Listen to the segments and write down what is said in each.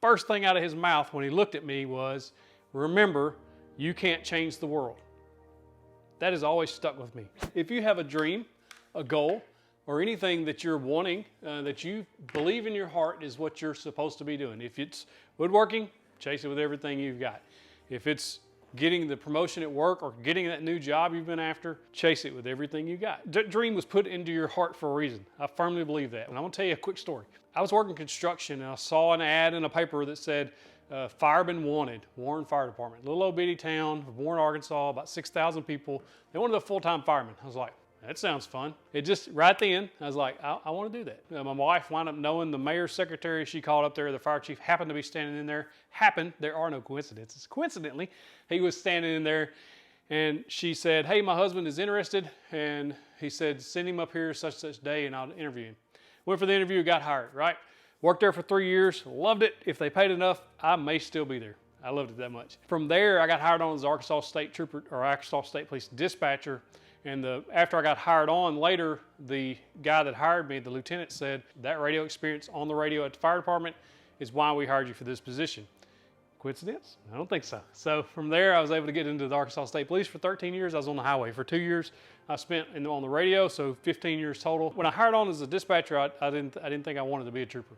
first thing out of his mouth when he looked at me was, "Remember, you can't change the world." That has always stuck with me. If you have a dream, a goal, or anything that you're wanting, that you believe in your heart is what you're supposed to be doing. If it's woodworking, chase it with everything you've got. If it's getting the promotion at work or getting that new job you've been after, chase it with everything you got. That dream was put into your heart for a reason. I firmly believe that. And I'm gonna tell you a quick story. I was working construction and I saw an ad in a paper that said, firemen wanted, Warren Fire Department. Little old bitty town of Warren, Arkansas, about 6,000 people. They wanted a full-time fireman. I was like, that sounds fun. It just, right then, I was like, I want to do that. My wife wound up knowing the mayor's secretary. She called up there, the fire chief happened to be standing in there. There are no coincidences. Coincidentally, he was standing in there and she said, "Hey, my husband is interested." And he said, "Send him up here such day and I'll interview him." Went for the interview, got hired, right? Worked there for 3 years, loved it. If they paid enough, I may still be there. I loved it that much. From there, I got hired on as Arkansas State Trooper, or Arkansas State Police dispatcher. And after I got hired on later, the guy that hired me, the lieutenant, said, "That radio experience on the radio at the fire department is why we hired you for this position." Coincidence? I don't think so. So from there, I was able to get into the Arkansas State Police for 13 years. I was on the highway for 2 years. I spent on the radio, so 15 years total. When I hired on as a dispatcher, I didn't think I wanted to be a trooper.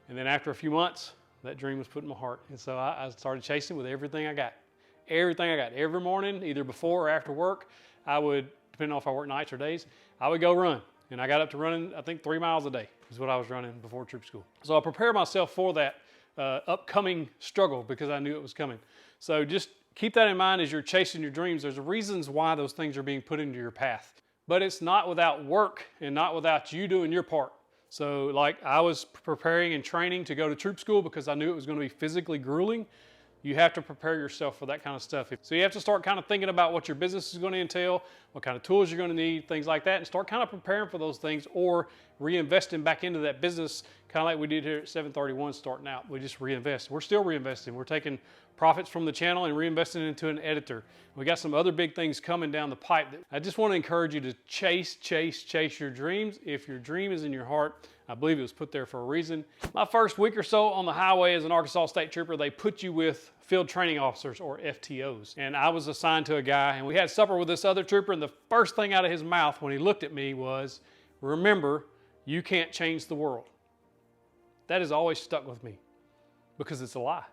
And then after a few months, that dream was put in my heart. And so I started chasing with everything I got. Everything I got. Every morning, either before or after work, I would, depending on if I work nights or days, I would go run. And I got up to running, I think 3 miles a day is what I was running before troop school. So I prepared myself for that upcoming struggle because I knew it was coming. So just keep that in mind as you're chasing your dreams. There's reasons why those things are being put into your path. But it's not without work and not without you doing your part. So like I was preparing and training to go to troop school because I knew it was going to be physically grueling. You have to prepare yourself for that kind of stuff. So you have to start kind of thinking about what your business is going to entail, what kind of tools you're going to need, things like that, and start kind of preparing for those things or reinvesting back into that business, kind of like we did here at 731 starting out. We just reinvest. We're still reinvesting. We're taking profits from the channel and reinvesting into an editor. We got some other big things coming down the pipe. I just want to encourage you to chase your dreams. If your dream is in your heart, I believe it was put there for a reason. My first week or so on the highway as an Arkansas State Trooper, they put you with field training officers or FTOs. And I was assigned to a guy and we had supper with this other trooper and the first thing out of his mouth when he looked at me was, "Remember, you can't change the world." That has always stuck with me because it's a lie.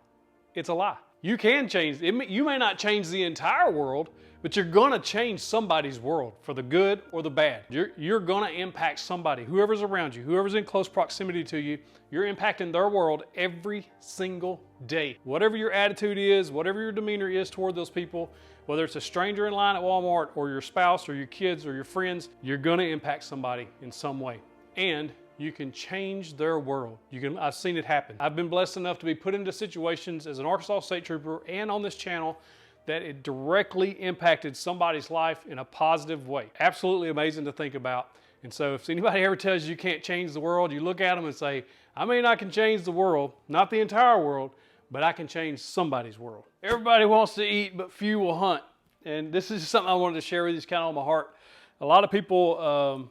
It's a lie. You can change. You may not change the entire world, but you're going to change somebody's world for the good or the bad. You're going to impact somebody, whoever's around you, whoever's in close proximity to you. You're impacting their world every single day. Whatever your attitude is, whatever your demeanor is toward those people, whether it's a stranger in line at Walmart or your spouse or your kids or your friends, you're going to impact somebody in some way. And you can change their world. I've seen it happen. I've been blessed enough to be put into situations as an Arkansas State Trooper and on this channel that it directly impacted somebody's life in a positive way. Absolutely amazing to think about. And so if anybody ever tells you you can't change the world, you look at them and say, I mean, I can change the world, not the entire world, but I can change somebody's world. Everybody wants to eat, but few will hunt. And this is something I wanted to share with you. It's kind of on my heart. A lot of people,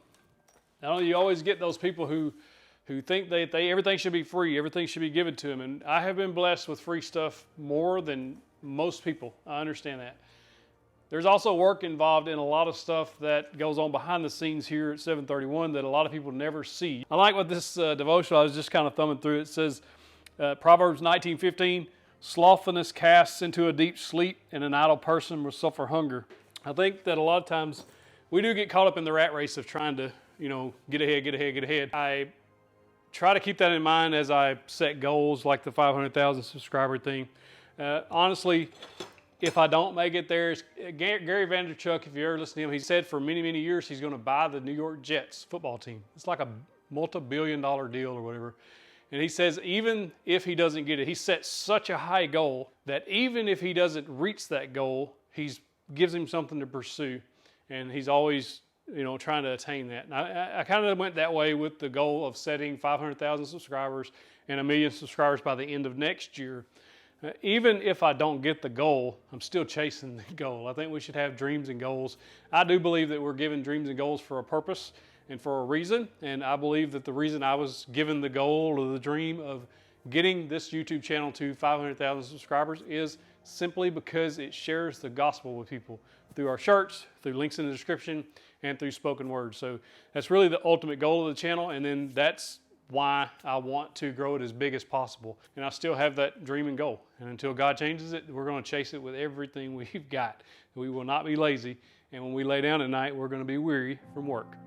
you always get those people who think that everything should be free, everything should be given to them. And I have been blessed with free stuff more than most people. I understand that. There's also work involved in a lot of stuff that goes on behind the scenes here at 731 that a lot of people never see. I like what this devotional, I was just kind of thumbing through. It says, Proverbs 19:15, slothfulness casts into a deep sleep and an idle person will suffer hunger. I think that a lot of times we do get caught up in the rat race of trying to, get ahead. I try to keep that in mind as I set goals like the 500,000 subscriber thing. Honestly, if I don't make it there, Gary Vaynerchuk, if you ever listen to him, he said for many, many years he's going to buy the New York Jets football team. It's like a multi-billion-dollar deal or whatever. And he says even if he doesn't get it, he sets such a high goal that even if he doesn't reach that goal, he gives him something to pursue. And he's always trying to attain that. And I kind of went that way with the goal of setting 500,000 subscribers and 1 million subscribers by the end of next year. Even if I don't get the goal, I'm still chasing the goal. I think we should have dreams and goals. I do believe that we're given dreams and goals for a purpose and for a reason. And I believe that the reason I was given the goal or the dream of Getting this YouTube channel to 500,000 subscribers is simply because it shares the gospel with people through our shirts, through links in the description, and through spoken words. So that's really the ultimate goal of the channel, and then that's why I want to grow it as big as possible. And I still have that dream and goal. And until God changes it, we're going to chase it with everything we've got. We will not be lazy, and when we lay down at night, we're going to be weary from work.